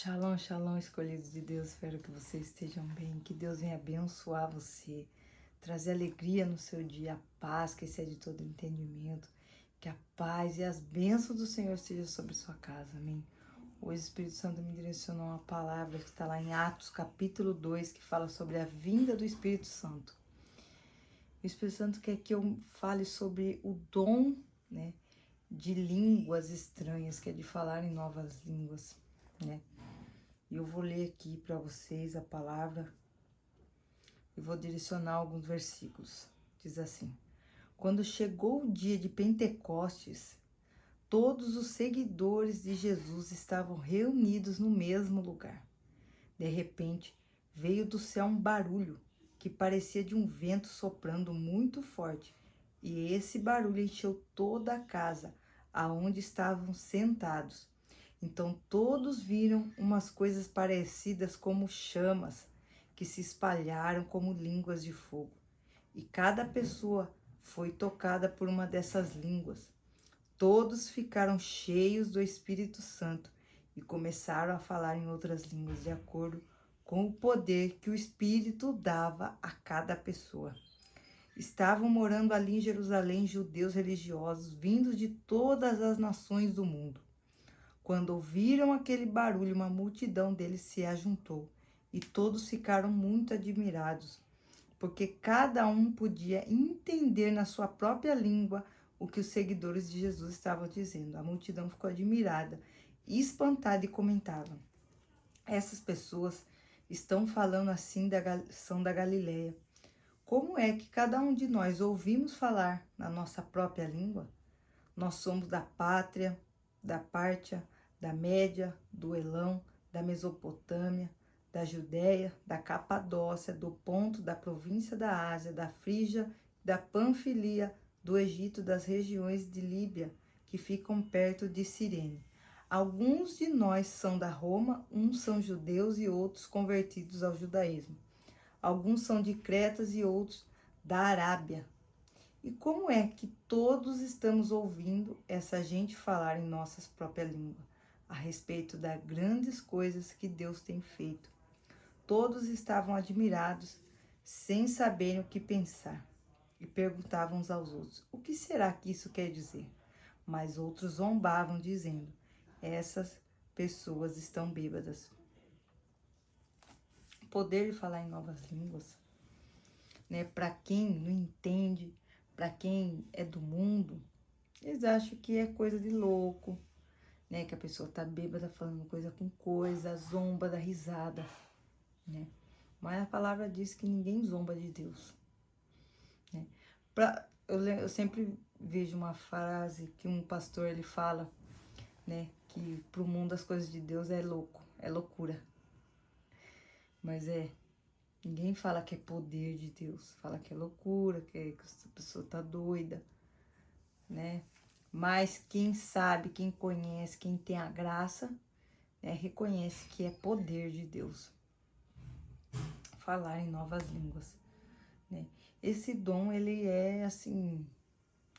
Shalom, shalom, escolhidos de Deus, espero que vocês estejam bem, que Deus venha abençoar você, trazer alegria no seu dia, a paz que excede todo entendimento, que a paz e as bênçãos do Senhor estejam sobre sua casa, amém? Hoje o Espírito Santo me direcionou uma palavra que está lá em Atos capítulo 2, que fala sobre a vinda do Espírito Santo. O Espírito Santo quer que eu fale sobre o dom, né, de línguas estranhas, que é de falar em novas línguas, né? E eu vou ler aqui para vocês a palavra e vou direcionar alguns versículos. Diz assim: quando chegou o dia de Pentecostes, todos os seguidores de Jesus estavam reunidos no mesmo lugar. De repente, veio do céu um barulho que parecia de um vento soprando muito forte, e esse barulho encheu toda a casa aonde estavam sentados. Então todos viram umas coisas parecidas como chamas, que se espalharam como línguas de fogo. E cada pessoa foi tocada por uma dessas línguas. Todos ficaram cheios do Espírito Santo e começaram a falar em outras línguas de acordo com o poder que o Espírito dava a cada pessoa. Estavam morando ali em Jerusalém judeus religiosos vindos de todas as nações do mundo. Quando ouviram aquele barulho, uma multidão deles se ajuntou, e todos ficaram muito admirados, porque cada um podia entender na sua própria língua o que os seguidores de Jesus estavam dizendo. A multidão ficou admirada, espantada e comentava: essas pessoas estão falando assim são da Galileia. Como é que cada um de nós ouvimos falar na nossa própria língua? Nós somos da pátria, da Pártia, da Média, do Elão, da Mesopotâmia, da Judéia, da Capadócia, do Ponto, da província da Ásia, da Frígia, da Panfilia, do Egito, das regiões de Líbia, que ficam perto de Cirene. Alguns de nós são da Roma, uns são judeus e outros convertidos ao judaísmo. Alguns são de Cretas e outros da Arábia. E como é que todos estamos ouvindo essa gente falar em nossas próprias línguas, a respeito das grandes coisas que Deus tem feito? Todos estavam admirados, sem saberem o que pensar, e perguntavam uns aos outros: o que será que isso quer dizer? Mas outros zombavam, dizendo: essas pessoas estão bêbadas. O poder de falar em novas línguas, né, para quem não entende, para quem é do mundo, eles acham que é coisa de louco, né? Que a pessoa tá bêbada falando coisa com coisa, zomba da risada, né? Mas a palavra diz que ninguém zomba de Deus, né? Eu sempre vejo uma frase que um pastor ele fala, né? Que pro mundo as coisas de Deus é louco, é loucura. Mas ninguém fala que é poder de Deus, fala que é loucura, que a pessoa tá doida, né? Mas quem sabe, quem conhece, quem tem a graça, né, reconhece que é poder de Deus falar em novas línguas, né? Esse dom, ele é assim,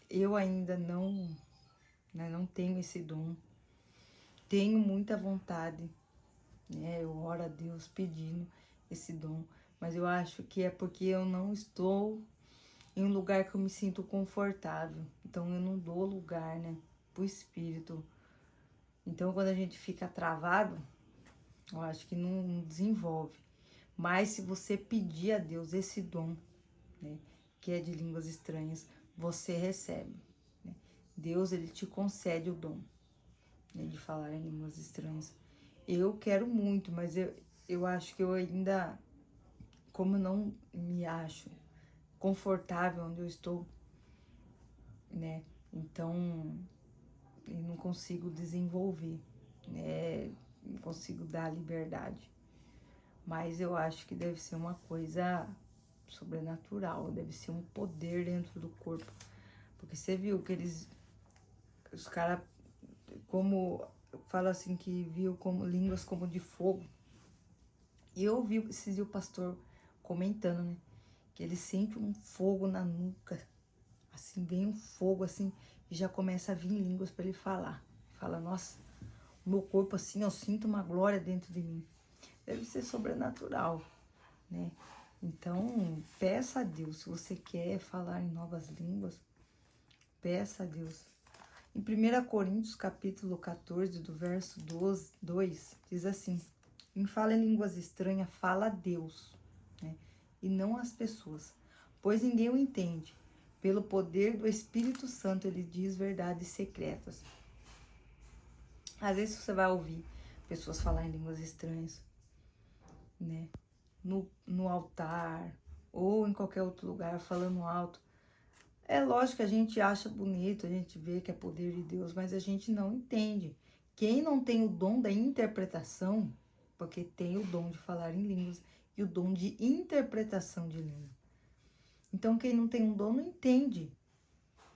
eu ainda não, né, não tenho esse dom, tenho muita vontade, né? Eu oro a Deus pedindo esse dom, mas eu acho que é porque eu não estou em um lugar que eu me sinto confortável. Então eu não dou lugar, né, pro Espírito. Então quando a gente fica travado, eu acho que não desenvolve. Mas se você pedir a Deus esse dom, né, que é de línguas estranhas, você recebe, né? Deus, ele te concede o dom, né, de falar em línguas estranhas. Eu quero muito, mas eu acho que eu ainda, como eu não me acho confortável onde eu estou, né? Então, eu não consigo desenvolver, né? Não consigo dar liberdade. Mas eu acho que deve ser uma coisa sobrenatural, deve ser um poder dentro do corpo. Porque você viu que os caras, como, fala assim, que viu como línguas como de fogo. E eu ouvi esse dia o pastor comentando, né? Que ele sente um fogo na nuca, assim, vem um fogo assim, e já começa a vir línguas para ele falar. Fala, nossa, meu corpo assim, eu sinto uma glória dentro de mim. Deve ser sobrenatural, né? Então, peça a Deus, se você quer falar em novas línguas, peça a Deus. Em 1 Coríntios, capítulo 14, do verso 2, diz assim: quem fala em línguas estranhas, fala a Deus, né? E não as pessoas, pois ninguém o entende. Pelo poder do Espírito Santo, ele diz verdades secretas. Às vezes você vai ouvir pessoas falar em línguas estranhas, né? No altar ou em qualquer outro lugar, falando alto. É lógico que a gente acha bonito, a gente vê que é poder de Deus, mas a gente não entende. Quem não tem o dom da interpretação, porque tem o dom de falar em línguas e o dom de interpretação de língua. Então, quem não tem um dom não entende.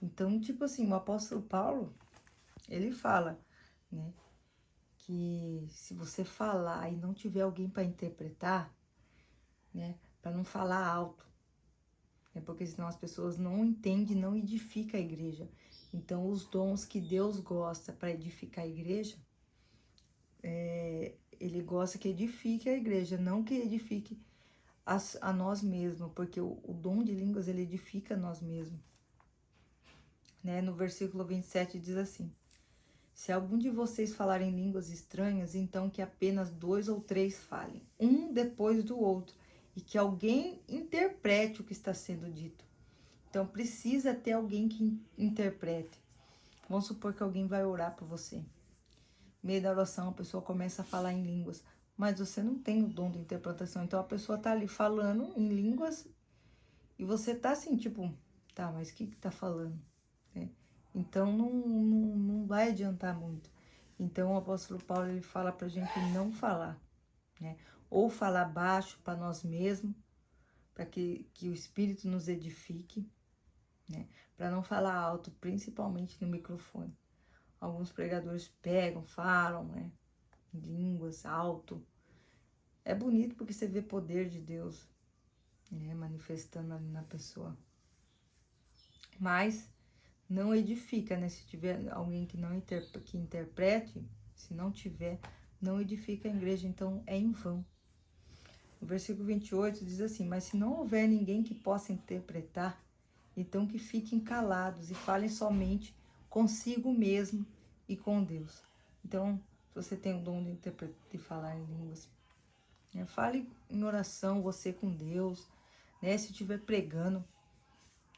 Então, tipo assim, o apóstolo Paulo, ele fala, né, que se você falar e não tiver alguém para interpretar, né, para não falar alto, né, porque senão as pessoas não entendem, não edifica a igreja. Então, os dons que Deus gosta para edificar a igreja, ele gosta que edifique a igreja, não que edifique a nós mesmos, porque o dom de línguas, ele edifica a nós mesmos. Né? No versículo 27 diz assim: se algum de vocês falarem línguas estranhas, então que apenas 2 ou 3 falem, um depois do outro, e que alguém interprete o que está sendo dito. Então, precisa ter alguém que interprete. Vamos supor que alguém vai orar por você. No meio da oração, a pessoa começa a falar em línguas, mas você não tem o dom de interpretação. Então, a pessoa tá ali falando em línguas e você tá assim, tipo, tá, mas o que tá falando? Né? Então, não vai adiantar muito. Então, o apóstolo Paulo, ele fala pra gente não falar, né? Ou falar baixo para nós mesmos, para que o Espírito nos edifique, né? Para não falar alto, principalmente no microfone. Alguns pregadores pegam, falam, né, em línguas, alto. É bonito porque você vê poder de Deus, né, manifestando ali na pessoa. Mas não edifica, né? Se tiver alguém que não que interprete, se não tiver, não edifica a igreja, então é em vão. O versículo 28 diz assim: mas se não houver ninguém que possa interpretar, então que fiquem calados e falem somente consigo mesmo e com Deus. Então, se você tem o dom de falar em línguas, né, fale em oração, você com Deus, né? Se estiver pregando,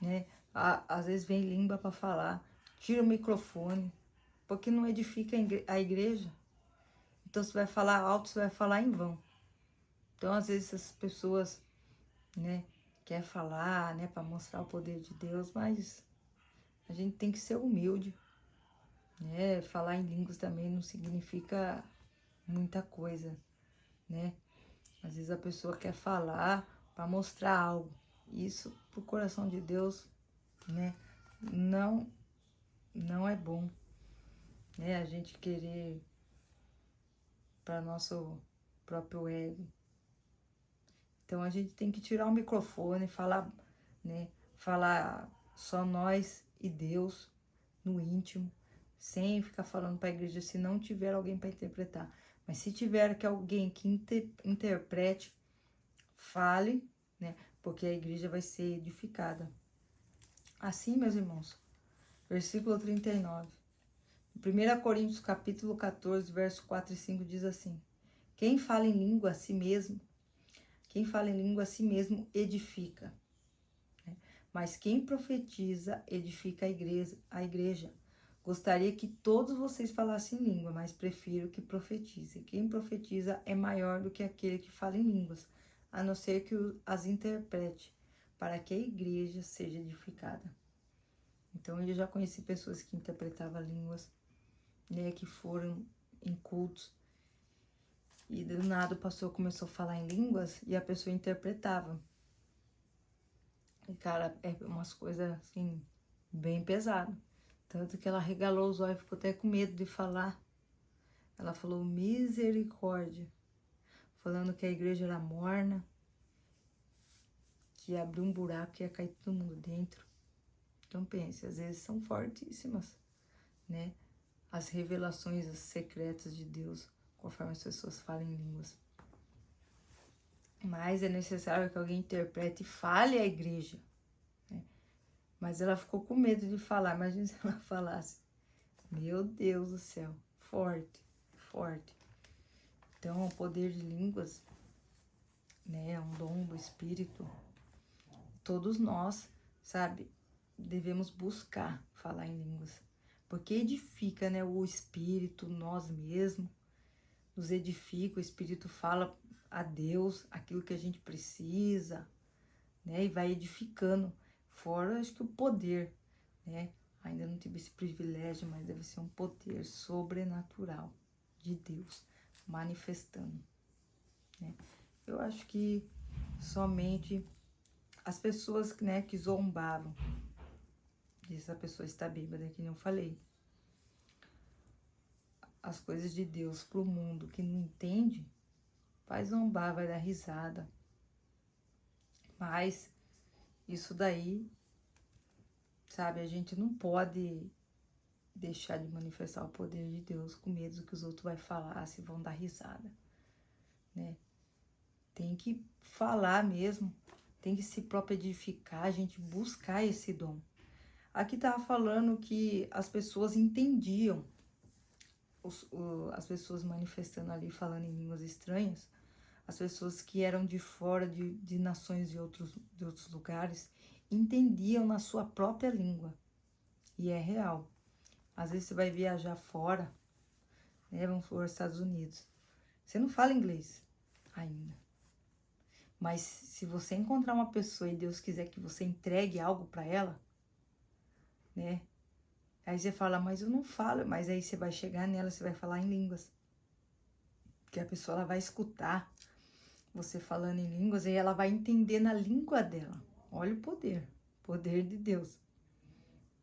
né? Às vezes vem língua para falar, tira o microfone, porque não edifica a igreja. Então, você vai falar alto, você vai falar em vão. Então, às vezes, essas pessoas, né, quer falar, né, para mostrar o poder de Deus, mas a gente tem que ser humilde, né? Falar em línguas também não significa muita coisa, né? Às vezes a pessoa quer falar para mostrar algo. Isso pro coração de Deus, né? Não é bom, né? A gente querer para nosso próprio ego. Então a gente tem que tirar o microfone, falar, né? Falar só nós e Deus no íntimo, sem ficar falando para a igreja se não tiver alguém para interpretar. Mas se tiver que alguém que interprete, fale, né? Porque a igreja vai ser edificada. Assim, meus irmãos, versículo 39. 1 Coríntios capítulo 14, verso 4 e 5 diz assim: quem fala em língua a si mesmo, quem fala em língua a si mesmo edifica, né? Mas quem profetiza edifica a igreja. Gostaria que todos vocês falassem língua, mas prefiro que profetizem. Quem profetiza é maior do que aquele que fala em línguas, a não ser que as interprete, para que a igreja seja edificada. Então, eu já conheci pessoas que interpretavam línguas, né, que foram em cultos, e do nada o pastor começou a falar em línguas e a pessoa interpretava. E, cara, é umas coisas, assim, bem pesadas. Tanto que ela regalou os olhos, ficou até com medo de falar. Ela falou misericórdia, falando que a igreja era morna, que ia abrir um buraco, que ia cair todo mundo dentro. Então pense, às vezes são fortíssimas, né? as revelações secretas de Deus, conforme as pessoas falam em línguas. Mas é necessário que alguém interprete e fale à igreja, né? Mas ela ficou com medo de falar. Imagina se ela falasse. Meu Deus do céu, forte, forte. Então, o poder de línguas, né, é um dom do Espírito. Todos nós, sabe, devemos buscar falar em línguas. Porque edifica, né, o Espírito, nós mesmos, nos edifica, o Espírito fala a Deus aquilo que a gente precisa, né, e vai edificando. Fora, acho que o poder, né, ainda não tive esse privilégio, mas deve ser um poder sobrenatural de Deus manifestando, né. Eu acho que somente as pessoas, né, que zombavam, essa pessoa está bêbada, que nem eu falei, as coisas de Deus pro mundo que não entende, vai zombar, vai dar risada. Mas isso daí, sabe, a gente não pode deixar de manifestar o poder de Deus com medo do que os outros vão falar, se vão dar risada, né? Tem que falar mesmo, tem que se próprio edificar, a gente buscar esse dom. Aqui tava falando que as pessoas entendiam, as pessoas manifestando ali, falando em línguas estranhas, as pessoas que eram de fora, de nações de outros lugares, entendiam na sua própria língua. E é real. Às vezes você vai viajar fora, né? Vamos para os Estados Unidos. Você não fala inglês ainda. Mas se você encontrar uma pessoa e Deus quiser que você entregue algo para ela, né? Aí você fala, mas eu não falo. Mas aí você vai chegar nela, você vai falar em línguas. Porque a pessoa ela vai escutar você falando em línguas e ela vai entender na língua dela. Olha o poder de Deus.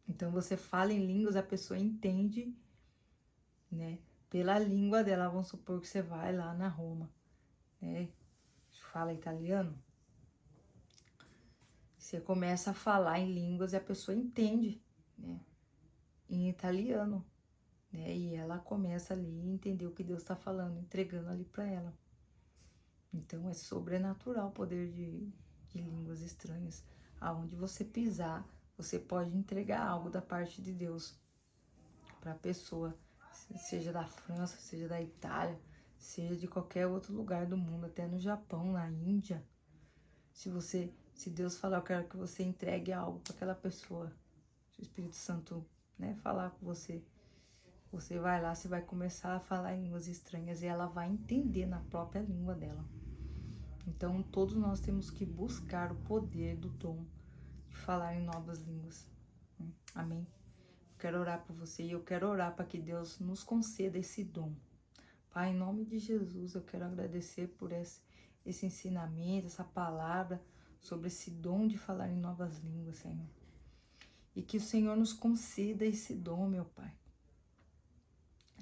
Então você fala em línguas, a pessoa entende, né? Pela língua dela. Vamos supor que você vai lá na Roma, né? Fala italiano. Você começa a falar em línguas e a pessoa entende, né? Em italiano, né? E ela começa ali a entender o que Deus está falando, entregando ali para ela. Então é sobrenatural o poder de línguas estranhas. Aonde você pisar, você pode entregar algo da parte de Deus para a pessoa, seja da França, seja da Itália, seja de qualquer outro lugar do mundo, até no Japão, na Índia. Se Deus falar, eu quero que você entregue algo para aquela pessoa, se o Espírito Santo, né, falar com você, você vai lá, você vai começar a falar em línguas estranhas e ela vai entender na própria língua dela. Então, todos nós temos que buscar o poder do dom de falar em novas línguas. Amém? Eu quero orar por você e eu quero orar para que Deus nos conceda esse dom. Pai, em nome de Jesus, eu quero agradecer por esse ensinamento, essa palavra sobre esse dom de falar em novas línguas, Senhor. E que o Senhor nos conceda esse dom, meu Pai.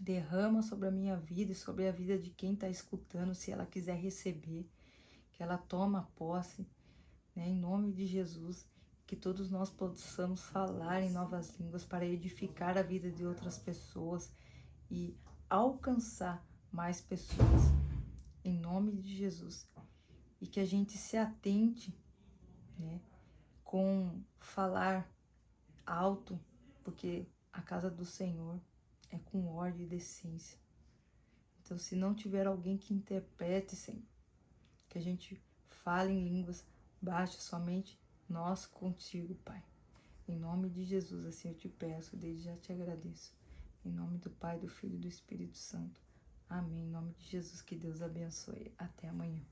Derrama sobre a minha vida e sobre a vida de quem está escutando, se ela quiser receber, que ela toma posse, né, em nome de Jesus, que todos nós possamos falar em novas línguas para edificar a vida de outras pessoas e alcançar mais pessoas, em nome de Jesus. E que a gente se atente, né, com falar alto, porque a casa do Senhor é com ordem e decência. Então, se não tiver alguém que interprete, Senhor, que a gente fale em línguas, baixe somente nós contigo, Pai. Em nome de Jesus, assim eu te peço, desde já te agradeço. Em nome do Pai, do Filho e do Espírito Santo. Amém. Em nome de Jesus, que Deus abençoe. Até amanhã.